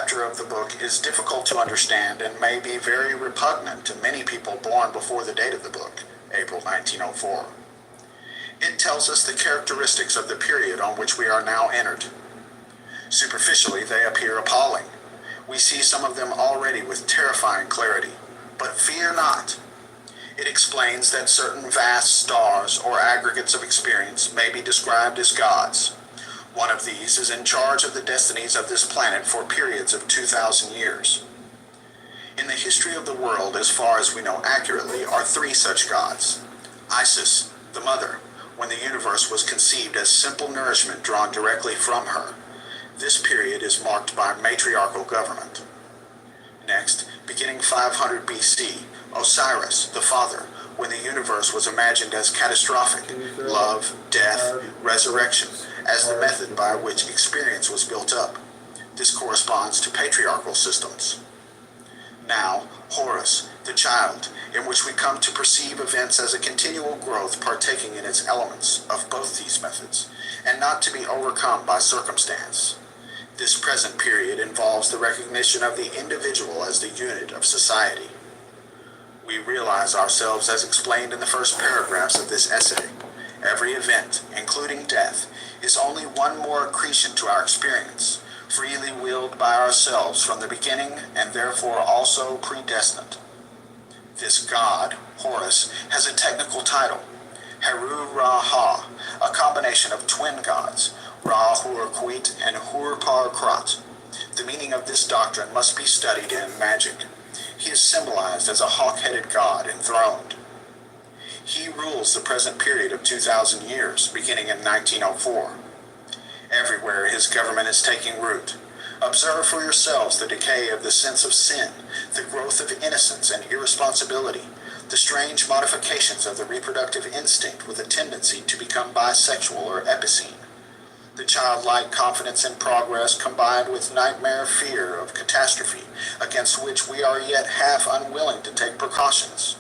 chapter of the book is difficult to understand and may be very repugnant to many people born before the date of the book, April 1904. It tells us the characteristics of the period on which we are now entered. Superficially, they appear appalling. We see some of them already with terrifying clarity. But fear not. It explains that certain vast stars or aggregates of experience may be described as gods. One of these is in charge of the destinies of this planet for periods of 2,000 years. In the history of the world, as far as we know accurately, are three such gods. Isis, the mother, when the universe was conceived as simple nourishment drawn directly from her. This period is marked by matriarchal government. Next, beginning 500 BC, Osiris, the father, when the universe was imagined as catastrophic, love, death, resurrection, as the method by which experience was built up. This corresponds to patriarchal systems. Now, Horus, the child, in which we come to perceive events as a continual growth partaking in its elements of both these methods, and not to be overcome by circumstance. This present period involves the recognition of the individual as the unit of society. We realize ourselves as explained in the first paragraphs of this essay. Every event, including death, is only one more accretion to our experience, freely willed by ourselves from the beginning and therefore also predestined. This god, Horus, has a technical title, Heru-Ra-Ha, a combination of twin gods, Ra-Hur-Khut and Hur-Par-Krat. The meaning of this doctrine must be studied in magic. He is symbolized as a hawk-headed god enthroned. He rules the present period of 2,000 years, beginning in 1904. Everywhere his government is taking root. Observe for yourselves the decay of the sense of sin, the growth of innocence and irresponsibility, the strange modifications of the reproductive instinct with a tendency to become bisexual or epicene. The childlike confidence in progress combined with nightmare fear of catastrophe, against which we are yet half unwilling to take precautions.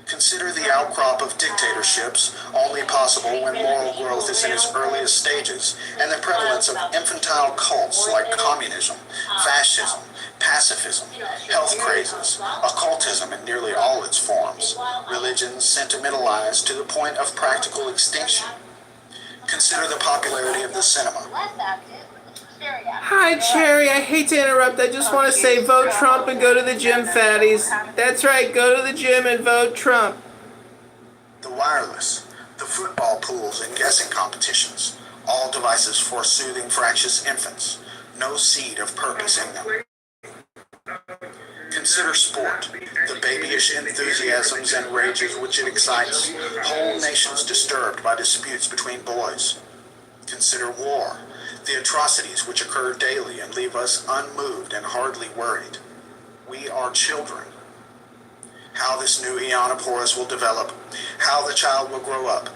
Consider the outcrop of dictatorships, only possible when moral growth is in its earliest stages, and the prevalence of infantile cults like communism, fascism, pacifism, health crazes, occultism in nearly all its forms, religions sentimentalized to the point of practical extinction. Consider the popularity of the cinema. Hi, Cherry. I hate to interrupt. I just want to say vote Trump and go to the gym, fatties. That's right. Go to the gym and vote Trump. The wireless, the football pools and guessing competitions, all devices for soothing fractious infants, no seed of purpose in them. Consider sport, the babyish enthusiasms and rages which it excites, whole nations disturbed by disputes between boys. Consider war, the atrocities which occur daily and leave us unmoved and hardly worried. We are children. How this new eon of Horus will develop, how the child will grow up,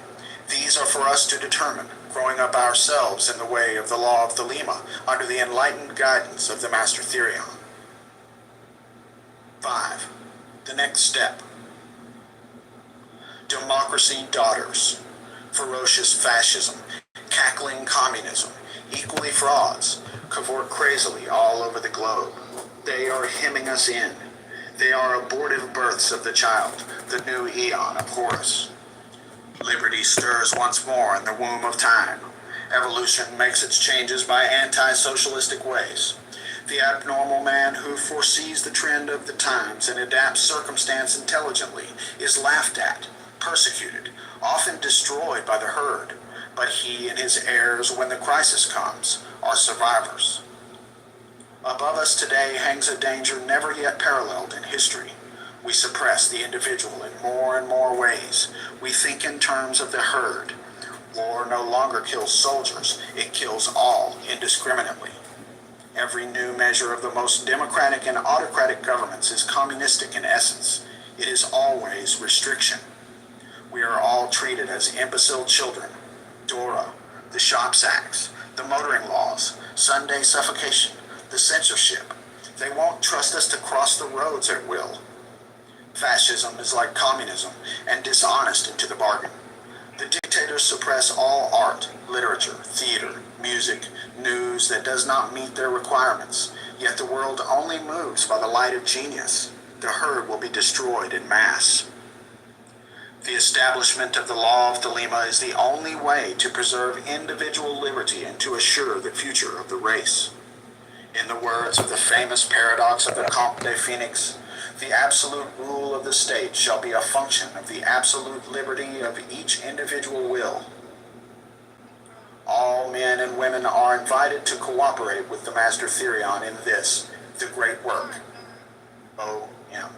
these are for us to determine, growing up ourselves in the way of the law of Thelema under the enlightened guidance of the Master Therion. 5. The next step. Democracy daughters, ferocious fascism, cackling communism, equally frauds, cavort crazily all over the globe. They are hemming us in. They are abortive births of the child, the new eon of Horus. Liberty stirs once more in the womb of time. Evolution makes its changes by anti-socialistic ways. The abnormal man who foresees the trend of the times and adapts circumstance intelligently is laughed at, persecuted, often destroyed by the herd, but he and his heirs, when the crisis comes, are survivors. Above us today hangs a danger never yet paralleled in history. We suppress the individual in more and more ways. We think in terms of the herd. War no longer kills soldiers, it kills all indiscriminately. Every new measure of the most democratic and autocratic governments is communistic in essence. It is always restriction. We are all treated as imbecile children. DORA, the Shops Acts, the motoring laws, Sunday suffocation, the censorship. They won't trust us to cross the roads at will. Fascism is like communism and dishonest into the bargain. The dictators suppress all art, literature, theater, music, news that does not meet their requirements. Yet the world only moves by the light of genius. The herd will be destroyed in mass. The establishment of the law of Thelema is the only way to preserve individual liberty and to assure the future of the race. In the words of the famous paradox of the Comte de Phoenix, the absolute rule of the state shall be a function of the absolute liberty of each individual will. All men and women are invited to cooperate with the Master Therion in this, the great work. O.M.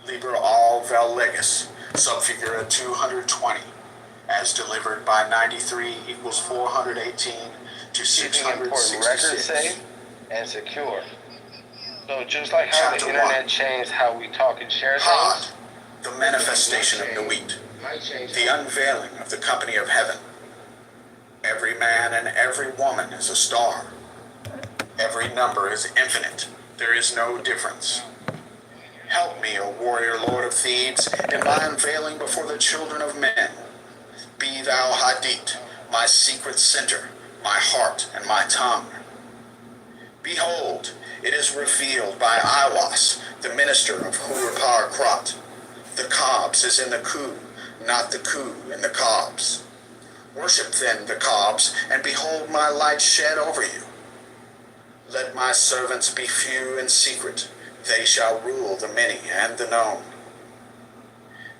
Liber al vel legis, subfigura 220, as delivered by 93 equals 418 to Keeping important records 666. safe and secure. So just like how Chapter the internet 1. changed how we talk and share Hod, things, the manifestation of Nuit, the unveiling of the company of heaven. Every man and every woman is a star. Every number is infinite. There is no difference. Help me, O warrior lord of Thebes, in my unveiling before the children of men. Be thou Hadit, my secret center, my heart and my tongue. Behold, it is revealed by Iwas, the minister of Hurpar Krat. The cobs is in the coup, not the coup in the cobs. Worship then the cobs, and behold my light shed over you. Let my servants be few and secret. They shall rule the many and the known.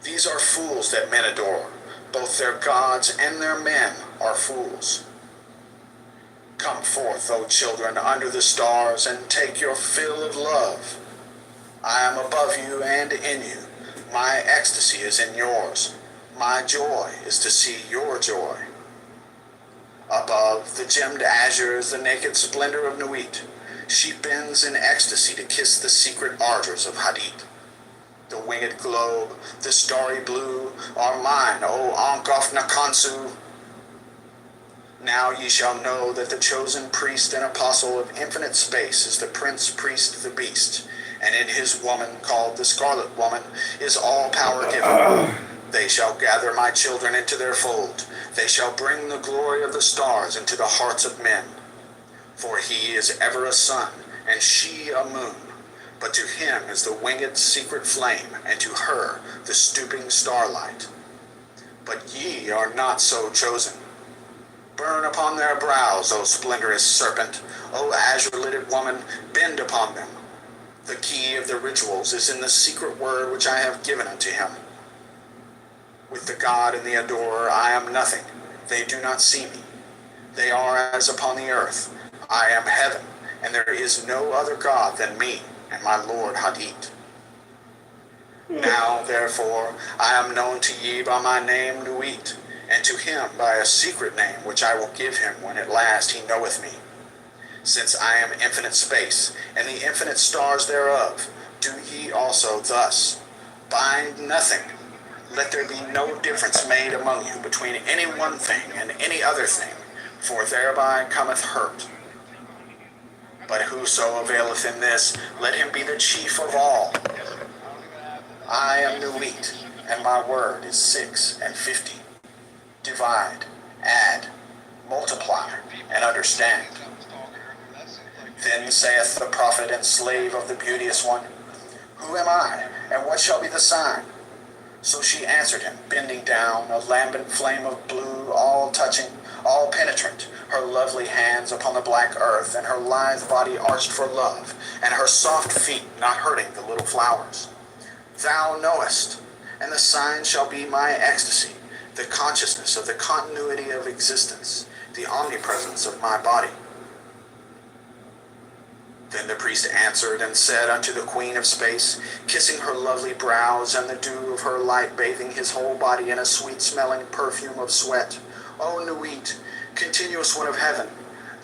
These are fools that men adore. Both their gods and their men are fools. Come forth, O children, under the stars, and take your fill of love. I am above you and in you. My ecstasy is in yours. My joy is to see your joy. Above, the gemmed azure is the naked splendor of Nuit. She bends in ecstasy to kiss the secret ardors of Hadid. The winged globe, the starry blue, are mine, O Ankh of Nakansu. Now ye shall know that the chosen priest and apostle of infinite space is the prince priest the beast, and in his woman, called the Scarlet Woman, is all power given. They shall gather my children into their fold. They shall bring the glory of the stars into the hearts of men. For he is ever a sun, and she a moon. But to him is the winged secret flame, and to her the stooping starlight. But ye are not so chosen. Burn upon their brows, O splendorous serpent, O azure-lidded woman, bend upon them. The key of the rituals is in the secret word which I have given unto him. With the god and the adorer I am nothing. They do not see me. They are as upon the earth. I am heaven, and there is no other god than me and my lord Hadid. Now, therefore, I am known to ye by my name Nuit, and to him by a secret name which I will give him when at last he knoweth me. Since I am infinite space, and the infinite stars thereof, do ye also thus. Bind nothing. Let there be no difference made among you between any one thing and any other thing, for thereby cometh hurt. But whoso availeth in this, let him be the chief of all. I am Nuit, and my word is 6 and 50. Divide, add, multiply, and understand. Then saith the prophet and slave of the beauteous one, Who am I, and what shall be the sign? So she answered him, bending down, a lambent flame of blue, all touching, all penetrant, her lovely hands upon the black earth, and her lithe body arched for love, and her soft feet not hurting the little flowers. Thou knowest, and the sign shall be my ecstasy, the consciousness of the continuity of existence, the omnipresence of my body. Then the priest answered and said unto the queen of space, kissing her lovely brows, and the dew of her light bathing his whole body in a sweet-smelling perfume of sweat, O Nuit, continuous one of heaven,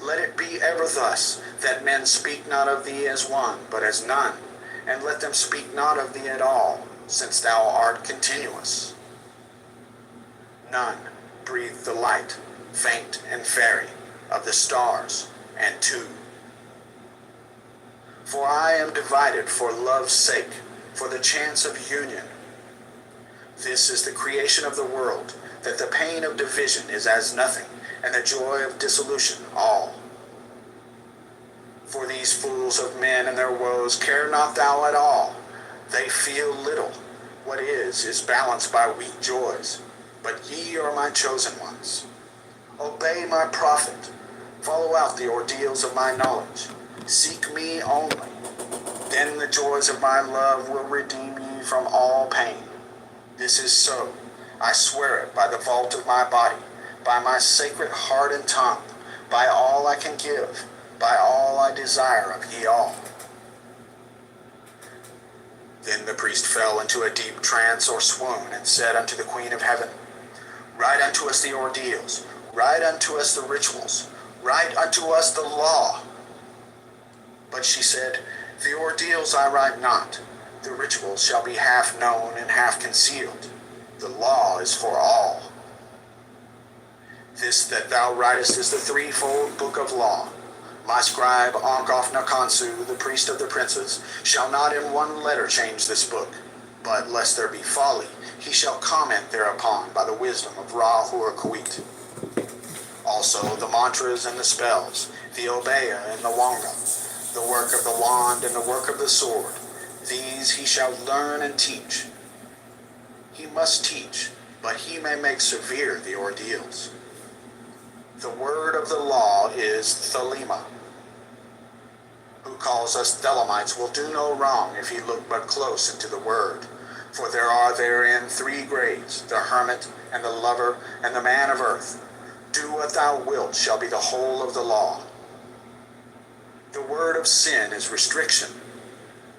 let it be ever thus, that men speak not of thee as one, but as none, and let them speak not of thee at all, since thou art continuous. None breathe the light, faint and fairy, of the stars and two. For I am divided for love's sake, for the chance of union. This is the creation of the world, that the pain of division is as nothing, and the joy of dissolution all. For these fools of men and their woes care not thou at all. They feel little. What is balanced by weak joys. But ye are my chosen ones. Obey my prophet. Follow out the ordeals of my knowledge. Seek me only. Then the joys of my love will redeem ye from all pain. This is so. I swear it by the vault of my body, by my sacred heart and tongue, by all I can give, by all I desire of ye all. Then the priest fell into a deep trance or swoon, and said unto the Queen of Heaven, Write unto us the ordeals, write unto us the rituals, write unto us the law. But she said, The ordeals I write not, the rituals shall be half known and half concealed. The law is for all. This that thou writest is the threefold book of law. My scribe Onkof Nakansu, the priest of the princes, shall not in one letter change this book, but lest there be folly, he shall comment thereupon by the wisdom of Ra Hur-Kuit. Also the mantras and the spells, the obeya and the wanga, the work of the wand and the work of the sword, these he shall learn and teach. He must teach, but he may make severe the ordeals. The word of the law is Thelema. Who calls us Thelemites will do no wrong if he look but close into the word. For there are therein 3 grades, the hermit and the lover and the man of earth. Do what thou wilt shall be the whole of the law. The word of sin is restriction.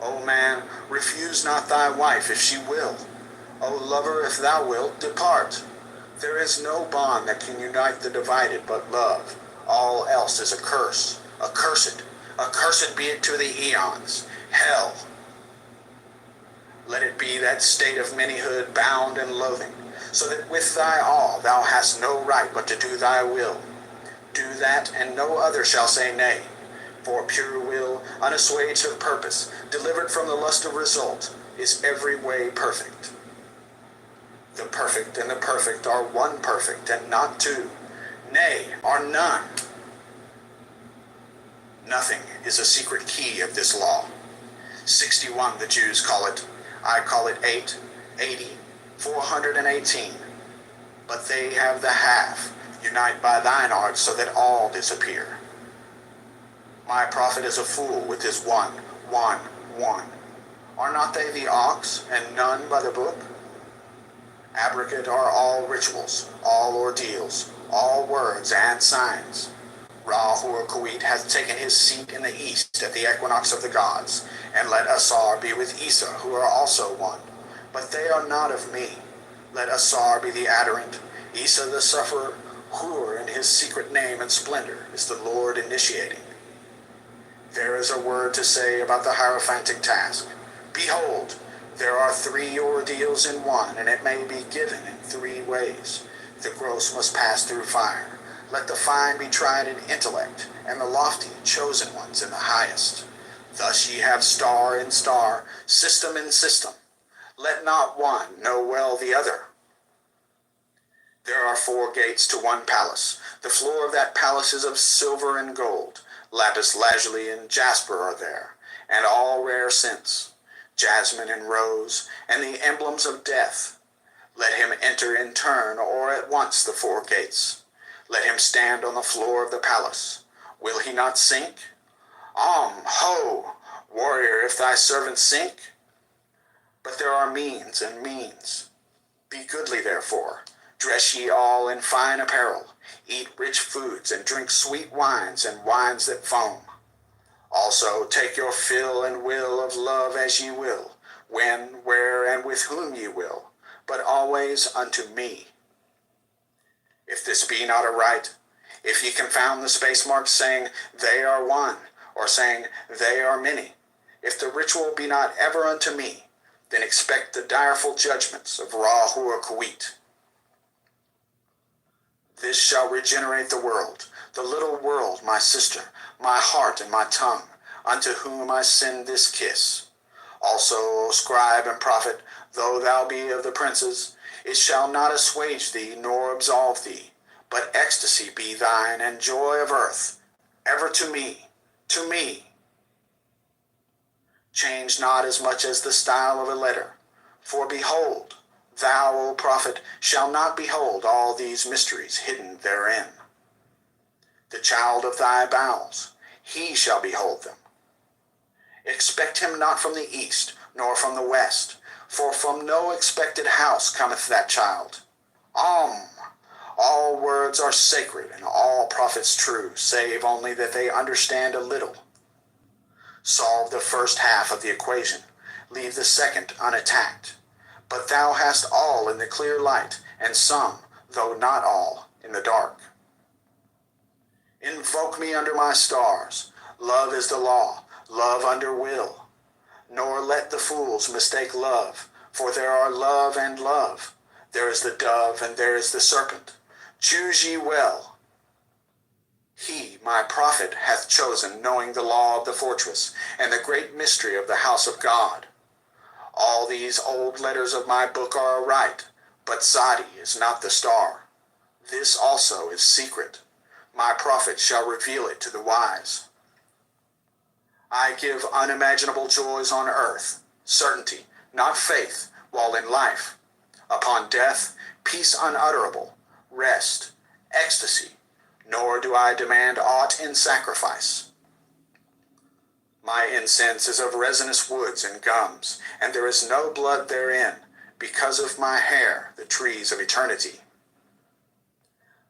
O man, refuse not thy wife if she will. O lover, if thou wilt, depart. There is no bond that can unite the divided but love. All else is a curse, accursed. Accursed be it to the eons, hell. Let it be that state of manyhood bound and loathing, so that with thy all thou hast no right but to do thy will. Do that, and no other shall say nay. For pure will, unassuaged of purpose, delivered from the lust of result, is every way perfect. The perfect and the perfect are one perfect, and not 2. Nay, are none. Nothing is a secret key of this law. 61 the Jews call it. I call it 8, 80, 418. But they have the half. Unite by thine art so that all disappear. My prophet is a fool with his 1, 1, 1. Are not they the ox, and none by the book? Abrogate are all rituals, all ordeals, all words and signs. Ra Hur-Kuit hath taken his seat in the east at the equinox of the gods, and let Asar be with Isa, who are also one. But they are not of me. Let Asar be the adorant, Isa the sufferer, Hur in his secret name and splendor is the Lord initiating. There is a word to say about the hierophantic task. Behold, there are 3 ordeals in one, and it may be given in 3 ways. The gross must pass through fire. Let the fine be tried in intellect, and the lofty chosen ones in the highest. Thus ye have star in star, system in system. Let not one know well the other. There are 4 gates to one palace. The floor of that palace is of silver and gold. Lapis lazuli and jasper are there, and all rare scents. Jasmine and rose, and the emblems of death. Let him enter in turn or at once the 4 gates. Let him stand on the floor of the palace. Will he not sink? Ho, warrior, if thy servant sink. But there are means and means. Be goodly therefore. Dress ye all in fine apparel. Eat rich foods and drink sweet wines and wines that foam. Also take your fill and will of love as ye will, when, where, and with whom ye will, but always unto me. If this be not aright, if ye confound the space marks saying, they are one, or saying, they are many, if the ritual be not ever unto me, then expect the direful judgments of Ra Hur-Kuit. This shall regenerate the world, the little world, my sister, my heart and my tongue, unto whom I send this kiss. Also, O scribe and prophet, Though thou be of the princes, it shall not assuage thee nor absolve thee, but ecstasy be thine and joy of earth, ever to me, to me. Change not as much as the style of a letter, for behold, thou, O prophet, shalt not behold all these mysteries hidden therein. The child of thy bowels, he shall behold them. Expect him not from the east, nor from the west, for from no expected house cometh that child. All words are sacred, and all prophets true, save only that they understand a little. Solve the first half of the equation, leave the second unattacked. But thou hast all in the clear light, and some, though not all, in the dark. Invoke me under my stars. Love is the law, love under will. Nor let the fools mistake love, for there are love and love. There is the dove and there is the serpent. Choose ye well. He, my prophet, hath chosen, knowing the law of the fortress, and the great mystery of the house of God. All these old letters of my book are aright, but Sadi is not the star. This also is secret. My prophet shall reveal it to the wise. I give unimaginable joys on earth, certainty, not faith, while in life. Upon death, peace unutterable, rest, ecstasy, nor do I demand aught in sacrifice. My incense is of resinous woods and gums, and there is no blood therein, because of my hair, the trees of eternity.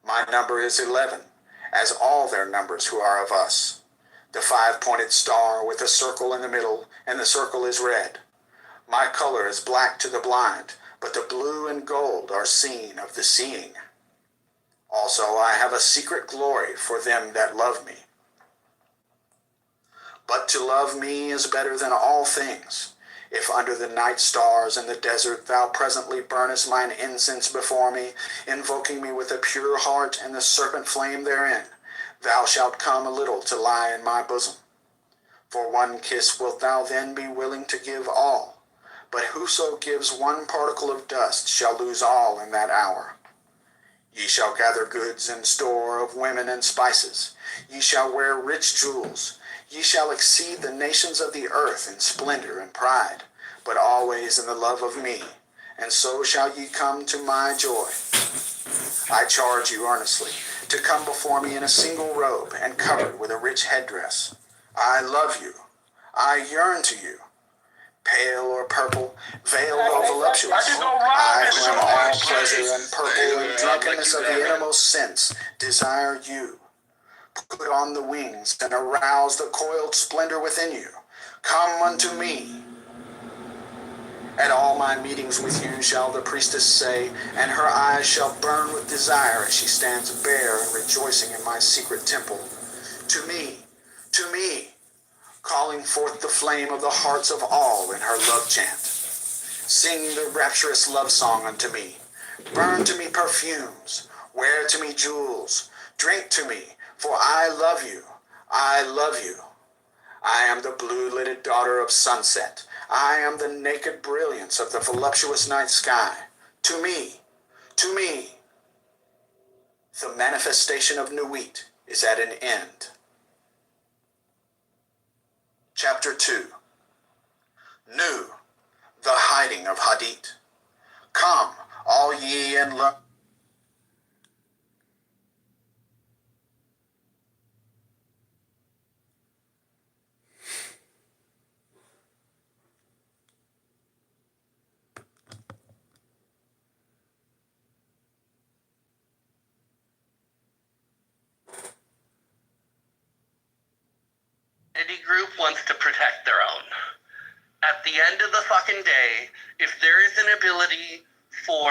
My number is 11, as all their numbers who are of us. The five-pointed star with a circle in the middle, and the circle is red. My color is black to the blind, but the blue and gold are seen of the seeing. Also I have a secret glory for them that love me. But to love me is better than all things. If under the night stars in the desert thou presently burnest mine incense before me, invoking me with a pure heart and the serpent flame therein, thou shalt come a little to lie in my bosom. For one kiss wilt thou then be willing to give all, but whoso gives one particle of dust shall lose all in that hour. Ye shall gather goods and store of women and spices. Ye shall wear rich jewels. Ye shall exceed the nations of the earth in splendor and pride, but always in the love of me, and so shall ye come to my joy. I charge you earnestly to come before me in a single robe and covered with a rich headdress. I love you. I yearn to you. Pale or purple, veiled or voluptuous, I who am all pleasure and purple and drunkenness of the innermost sense, desire you. Put on the wings and arouse the coiled splendor within you. Come unto me. At all my meetings with you shall the priestess say, and her eyes shall burn with desire as she stands bare and rejoicing in my secret temple. To me, calling forth the flame of the hearts of all in her love chant. Sing the rapturous love song unto me. Burn to me perfumes. Wear to me jewels. Drink to me, for I love you. I love you. I am the blue-lidded daughter of sunset. I am the naked brilliance of the voluptuous night sky. To me, the manifestation of Nuit is at an end. Chapter 2. Nu, the hiding of Hadit. Come, all ye and learn. Any group wants to protect their own. At the end of the fucking day, if there is an ability for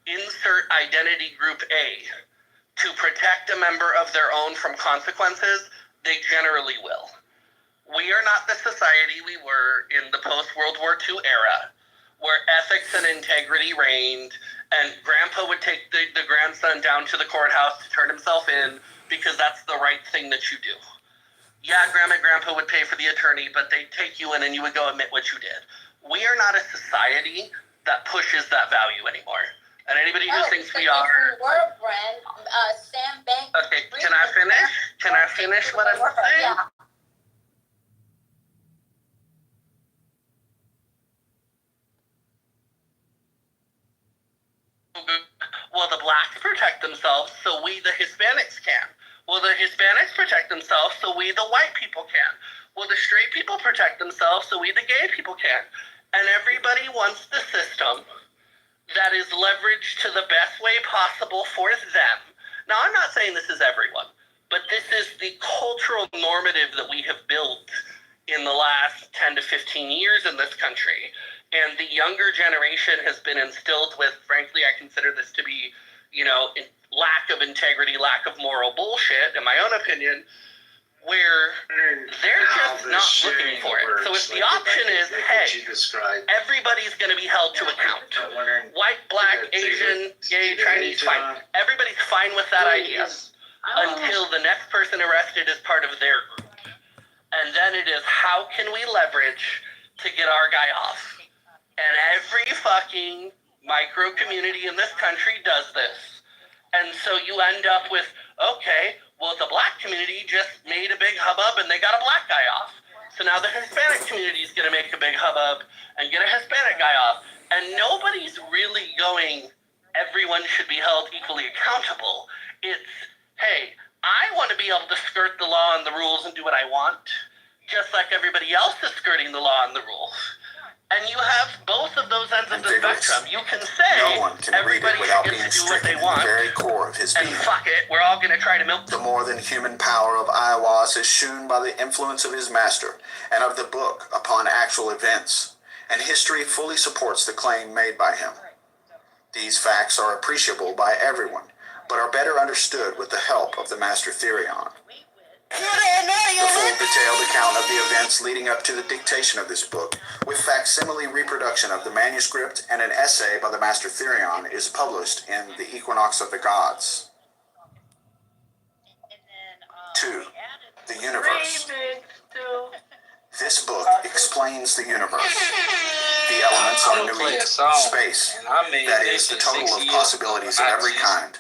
insert identity group A to protect a member of their own from consequences, they generally will. We are not the society we were in the post-World War II era, where ethics and integrity reigned, and Grandpa would take the grandson down to the courthouse to turn himself in because that's the right thing that you do. Yeah, Grandma and Grandpa would pay for the attorney, but they'd take you in and you would go admit what you did. We are not a society that pushes that value anymore. And anybody who thinks we are... Sam Bank. Okay, can I finish? Can I finish what I'm saying? Yeah. Well, the blacks protect themselves, so we, the Hispanics, can. Well, the Hispanics protect themselves, so we, the white people, can. Well, the straight people protect themselves, so we, the gay people, can. And everybody wants the system that is leveraged to the best way possible for them. Now, I'm not saying this is everyone, but this is the cultural normative that we have built in the last 10 to 15 years in this country. And the younger generation has been instilled with, frankly, I consider this to be, lack of integrity, lack of moral bullshit, in my own opinion, where they're just not looking for it. So if the option is, hey, everybody's going to be held to account. White, black, Asian, gay, Chinese, fine. Everybody's fine with that idea until the next person arrested is part of their group. And then it is, how can we leverage to get our guy off? And every fucking micro community in this country does this. And so you end up with, okay, well, the black community just made a big hubbub and they got a black guy off. So now the Hispanic community is going to make a big hubbub and get a Hispanic guy off. And nobody's really going, everyone should be held equally accountable. It's, hey, I want to be able to skirt the law and the rules and do what I want, just like everybody else is skirting the law and the rules. And you have both of those ends of the spectrum. You can say No one can read it everybody without should being get to do what they stricken in the want, very core of his and being. fuck it, we're all going to try to milk The them. more than human power of Aiwass is shewn by the influence of his master and of the book upon actual events, and history fully supports the claim made by him. These facts are appreciable by everyone, but are better understood with the help of the Master Therion. The full detailed account of the events leading up to the dictation of this book, with facsimile reproduction of the manuscript and an essay by the Master Therion, is published in The Equinox of the Gods. 2. The Universe. This book explains the universe, the elements of Nuit, space, that is, the total of possibilities of every kind,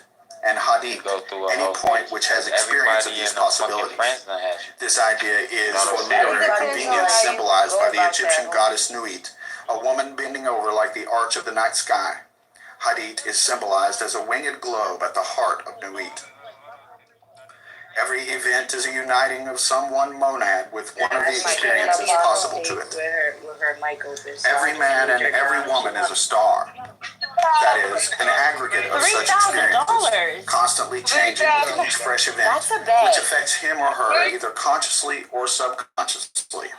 and Hadith, any point which has experience of these possibilities. This idea is, for literary convenience, symbolized by the Egyptian goddess Nuit, a woman bending over like the arch of the night sky. Hadith is symbolized as a winged globe at the heart of Nuit. Every event is a uniting of some one monad with one of the experiences possible to it. Every man and every woman is a star. That is, an aggregate of such experiences, constantly changing with each fresh event, which affects him or her either consciously or subconsciously.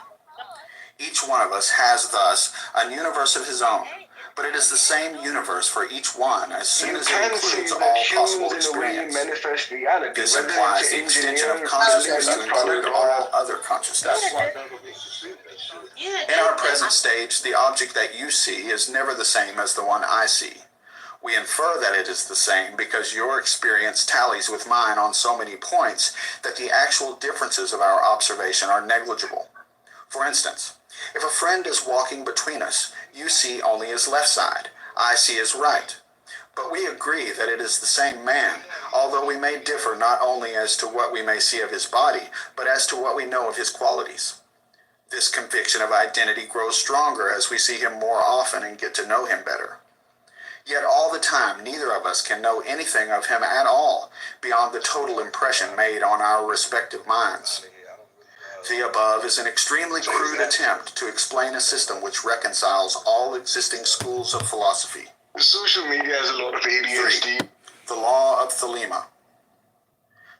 Each one of us has thus a universe of his own, but it is the same universe for each one as soon as it includes all possible experience. This implies the extension of consciousness to include all other consciousness. In our present stage, the object that you see is never the same as the one I see. We infer that it is the same because your experience tallies with mine on so many points that the actual differences of our observation are negligible. For instance, if a friend is walking between us, you see only his left side, I see his right. But we agree that it is the same man, although we may differ not only as to what we may see of his body, but as to what we know of his qualities. This conviction of identity grows stronger as we see him more often and get to know him better. Yet all the time, neither of us can know anything of him at all beyond the total impression made on our respective minds. The above is an extremely crude attempt to explain a system which reconciles all existing schools of philosophy. Social media has a lot of ADHD. 3. The Law of Thelema.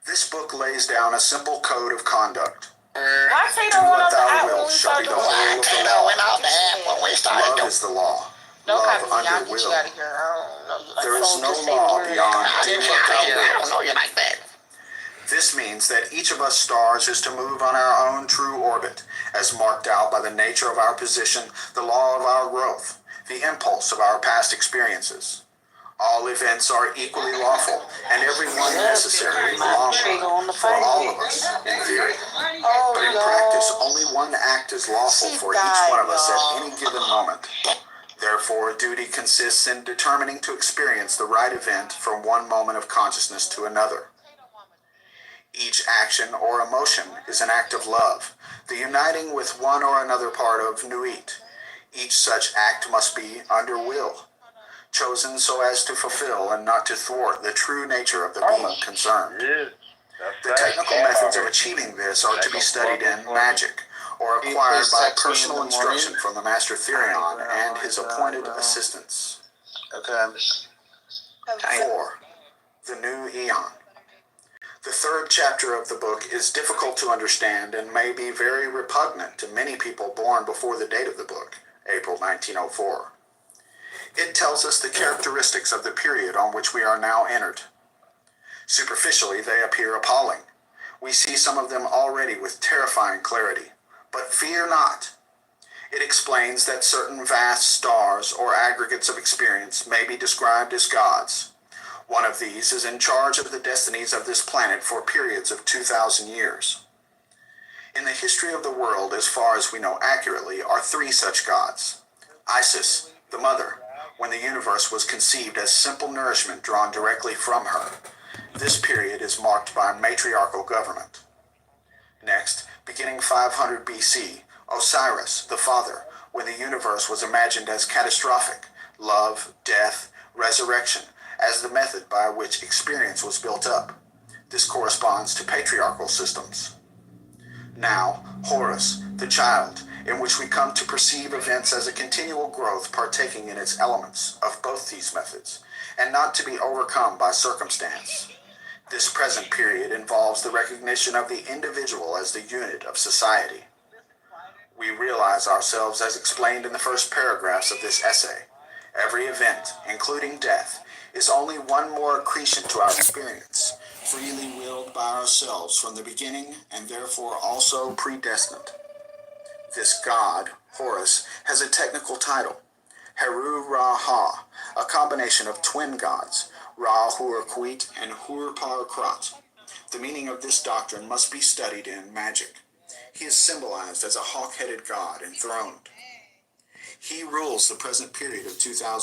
This book lays down a simple code of conduct. Why say Do the one what of the thou app when wilt we shall start be doing the whole of the law. Love is the law. No Love copy. Y'all under get you will. out of here. I don't know. There is no Just say law words. beyond I do don't what thou know wilt. you like that. This means that each of us stars is to move on our own true orbit, as marked out by the nature of our position, the law of our growth, the impulse of our past experiences. All events are equally lawful, and every one necessary in the long run for all of us, in theory. But in practice, only one act is lawful for each one of us at any given moment. Therefore, duty consists in determining to experience the right event from one moment of consciousness to another. Each action or emotion is an act of love, the uniting with one or another part of Nuit. Each such act must be under will, chosen so as to fulfill and not to thwart the true nature of the being concerned. Yeah. The technical methods of achieving this are to be studied in magic, or acquired by personal instruction from the Master Therion and his appointed assistants. Okay. 4. The New Eon. The third chapter of the book is difficult to understand and may be very repugnant to many people born before the date of the book, April 1904. It tells us the characteristics of the period on which we are now entered. Superficially, they appear appalling. We see some of them already with terrifying clarity. But fear not. It explains that certain vast stars or aggregates of experience may be described as gods. One of these is in charge of the destinies of this planet for periods of 2,000 years. In the history of the world, as far as we know accurately, are 3 such gods. Isis, the mother, when the universe was conceived as simple nourishment drawn directly from her. This period is marked by matriarchal government. Next, beginning 500 BC, Osiris, the father, when the universe was imagined as catastrophic, love, death, resurrection, as the method by which experience was built up. This corresponds to patriarchal systems. Now, Horus, the child, in which we come to perceive events as a continual growth partaking in its elements of both these methods, and not to be overcome by circumstance. This present period involves the recognition of the individual as the unit of society. We realize ourselves as explained in the first paragraphs of this essay. Every event, including death, is only one more accretion to our experience, freely willed by ourselves from the beginning and therefore also predestined. This god, Horus, has a technical title, Heru-Ra-Ha, a combination of twin gods, Ra-Hur-Kuit and Hur-Par-Krat. The meaning of this doctrine must be studied in magic. He is symbolized as a hawk-headed god enthroned. He rules the present period of 2,000